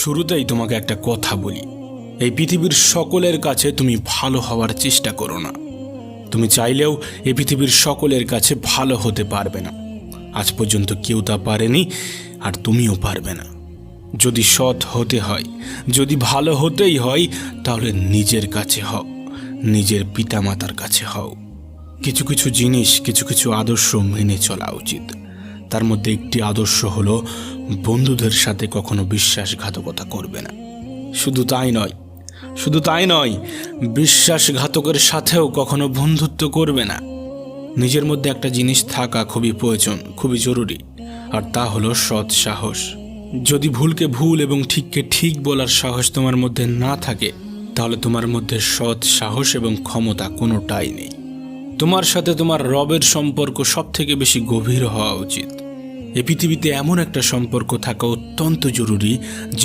শুরুতেই তোমাকে একটা কথা বলি, এই পৃথিবীর সকলের কাছে তুমি ভালো হওয়ার চেষ্টা করো না। তুমি চাইলেও এই পৃথিবীর সকলের কাছে ভালো হতে পারবে না। আজ পর্যন্ত কেউ তা পারেনি, আর তুমিও পারবে না। যদি সৎ হতে হয়, যদি ভালো হতেই হয়, তাহলে নিজের কাছে হও, নিজের পিতামাতার কাছে হও। কিছু কিছু জিনিস, কিছু কিছু আদর্শ মেনে চলা উচিত। তার মধ্যে একটি আদর্শ হলো বন্ধুদের সাথে কখনো বিশ্বাসঘাতকতা করবে না। শুধু তাই নয়, বিশ্বাসঘাতকের সাথেও কখনো বন্ধুত্ব করবে না। নিজের মধ্যে একটা জিনিস থাকা খুবই প্রয়োজন, খুবই জরুরি, আর তা হলো সৎ সাহস। যদি ভুলকে ভুল এবং ঠিককে ঠিক বলার সাহস তোমার মধ্যে না থাকে, তাহলে তোমার মধ্যে সৎ সাহস এবং ক্ষমতা কোনোটাই নেই। তোমার সাথে তোমার রবের সম্পর্ক সব থেকে বেশি গভীর হওয়া উচিত। এই পৃথিবীতে এমন একটা সম্পর্ক থাকা অত্যন্ত জরুরি